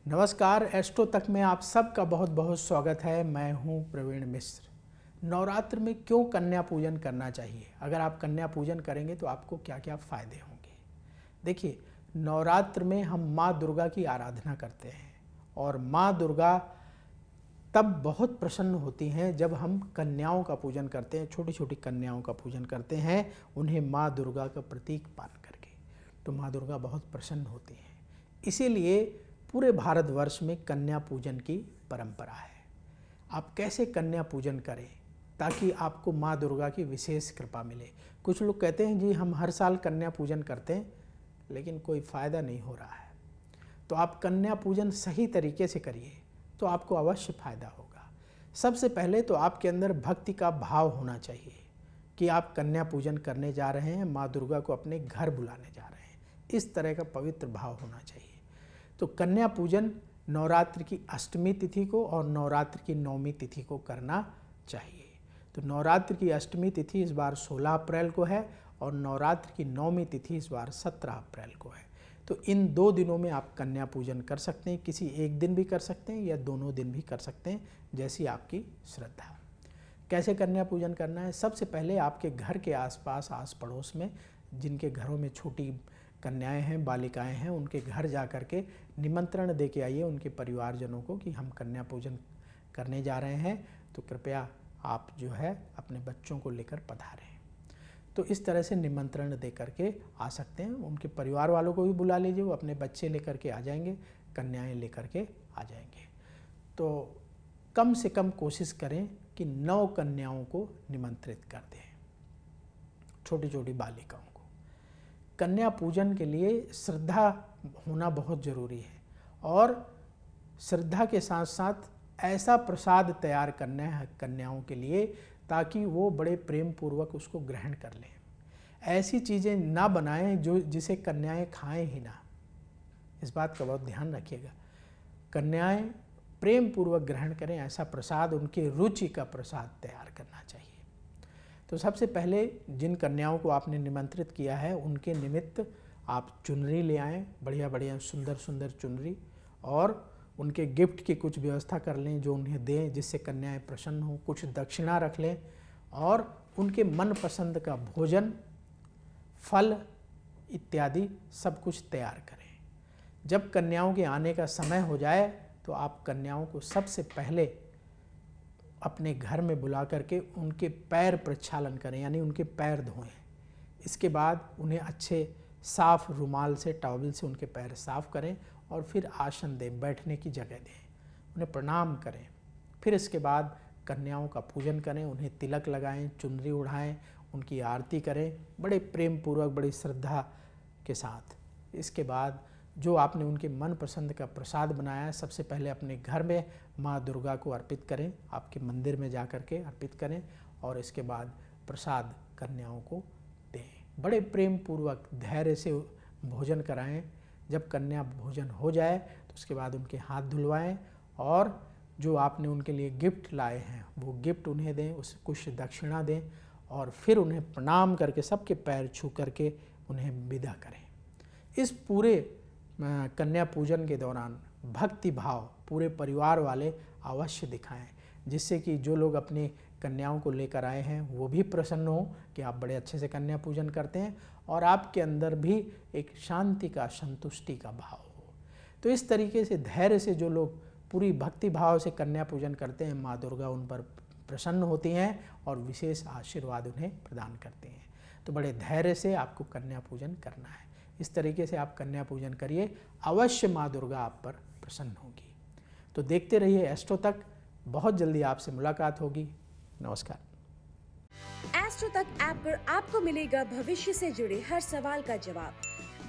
नमस्कार, एस्ट्रो तक में आप सबका बहुत बहुत स्वागत है। मैं हूं प्रवीण मिश्र। नवरात्र में क्यों कन्या पूजन करना चाहिए? अगर आप कन्या पूजन करेंगे तो आपको क्या क्या फ़ायदे होंगे? देखिए, नवरात्र में हम माँ दुर्गा की आराधना करते हैं और माँ दुर्गा तब बहुत प्रसन्न होती हैं जब हम कन्याओं का पूजन करते हैं, छोटी छोटी कन्याओं का पूजन करते हैं, उन्हें माँ दुर्गा का प्रतीक मान करके, तो माँ दुर्गा बहुत प्रसन्न होती हैं। इसीलिए पूरे भारतवर्ष में कन्या पूजन की परंपरा है। आप कैसे कन्या पूजन करें ताकि आपको माँ दुर्गा की विशेष कृपा मिले? कुछ लोग कहते हैं जी हम हर साल कन्या पूजन करते हैं लेकिन कोई फ़ायदा नहीं हो रहा है। तो आप कन्या पूजन सही तरीके से करिए तो आपको अवश्य फ़ायदा होगा। सबसे पहले तो आपके अंदर भक्ति का भाव होना चाहिए कि आप कन्या पूजन करने जा रहे हैं, माँ दुर्गा को अपने घर बुलाने जा रहे हैं। इस तरह का पवित्र भाव होना चाहिए। तो कन्या पूजन नवरात्र की अष्टमी तिथि को और नवरात्र की नवमी तिथि को करना चाहिए। तो नवरात्र की अष्टमी तिथि इस बार 16 अप्रैल को है और नवरात्र की नवमी तिथि इस बार 17 अप्रैल को है। तो इन 2 दिनों में आप कन्या पूजन कर सकते हैं। किसी एक दिन भी कर सकते हैं या दोनों दिन भी कर सकते हैं, जैसी आपकी श्रद्धा। कैसे कन्या पूजन करना है? सबसे पहले आपके घर के आसपास, आस पड़ोस में जिनके घरों में छोटी कन्याएं हैं, बालिकाएं हैं, उनके घर जा कर के निमंत्रण दे के आइए उनके परिवारजनों को कि हम कन्या पूजन करने जा रहे हैं, तो कृपया आप जो है अपने बच्चों को लेकर पधारें। तो इस तरह से निमंत्रण दे करके आ सकते हैं। उनके परिवार वालों को भी बुला लीजिए, वो अपने बच्चे लेकर के आ जाएंगे, कन्याएं लेकर के आ जाएंगे। तो कम से कम कोशिश करें कि 9 कन्याओं को निमंत्रित कर दें, छोटी छोटी बालिकाओं को। कन्या पूजन के लिए श्रद्धा होना बहुत ज़रूरी है और श्रद्धा के साथ साथ ऐसा प्रसाद तैयार करना है कन्याओं के लिए ताकि वो बड़े प्रेम पूर्वक उसको ग्रहण कर लें। ऐसी चीज़ें ना बनाएं जिसे कन्याएं खाएं ही ना। इस बात का बहुत ध्यान रखिएगा। कन्याएं प्रेम पूर्वक ग्रहण करें, ऐसा प्रसाद, उनके रुचि का प्रसाद तैयार करना चाहिए। तो सबसे पहले जिन कन्याओं को आपने निमंत्रित किया है उनके निमित्त आप चुनरी ले आएँ, बढ़िया बढ़िया सुंदर सुंदर चुनरी, और उनके गिफ्ट की कुछ व्यवस्था कर लें जो उन्हें दें, जिससे कन्याएं प्रसन्न हों। कुछ दक्षिणा रख लें और उनके मनपसंद का भोजन, फल इत्यादि सब कुछ तैयार करें। जब कन्याओं के आने का समय हो जाए तो आप कन्याओं को सबसे पहले अपने घर में बुला करके उनके पैर प्रक्षालन करें, यानी उनके पैर धोएं। इसके बाद उन्हें अच्छे साफ रुमाल से, टॉवल से उनके पैर साफ करें और फिर आसन दें, बैठने की जगह दें, उन्हें प्रणाम करें। फिर इसके बाद कन्याओं का पूजन करें, उन्हें तिलक लगाएं, चुनरी उड़ाएं, उनकी आरती करें बड़े प्रेम पूर्वक, बड़ी श्रद्धा के साथ। इसके बाद जो आपने उनके मन पसंद का प्रसाद बनाया है, सबसे पहले अपने घर में माँ दुर्गा को अर्पित करें, आपके मंदिर में जा कर के अर्पित करें और इसके बाद प्रसाद कन्याओं को दें। बड़े प्रेम पूर्वक धैर्य से भोजन कराएं। जब कन्या भोजन हो जाए तो उसके बाद उनके हाथ धुलवाएं और जो आपने उनके लिए गिफ्ट लाए हैं वो गिफ्ट उन्हें दें, उस कुछ दक्षिणा दें और फिर उन्हें प्रणाम करके, सबके पैर छू करके उन्हें विदा करें। इस पूरे कन्या पूजन के दौरान भक्ति भाव पूरे परिवार वाले अवश्य दिखाएं, जिससे कि जो लोग अपनी कन्याओं को लेकर आए हैं वो भी प्रसन्न हो कि आप बड़े अच्छे से कन्या पूजन करते हैं और आपके अंदर भी एक शांति का, संतुष्टि का भाव हो। तो इस तरीके से धैर्य से जो लोग पूरी भक्ति भाव से कन्या पूजन करते हैं, माँ दुर्गा उन पर प्रसन्न होती हैं और विशेष आशीर्वाद उन्हें प्रदान करते हैं। तो बड़े धैर्य से आपको कन्या पूजन करना है। इस तरीके से आप कन्या पूजन करिए, अवश्य माँ दुर्गा आप पर प्रसन्न होगी। तो देखते रहिए एस्ट्रो तक, बहुत जल्दी आपसे मुलाकात होगी। नमस्कार। एस्ट्रो तक ऐप पर आपको मिलेगा भविष्य से जुड़े हर सवाल का जवाब।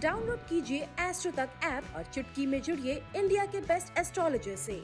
डाउनलोड कीजिए एस्ट्रो तक ऐप और चुटकी में जुड़िए इंडिया के बेस्ट एस्ट्रोलॉजर से।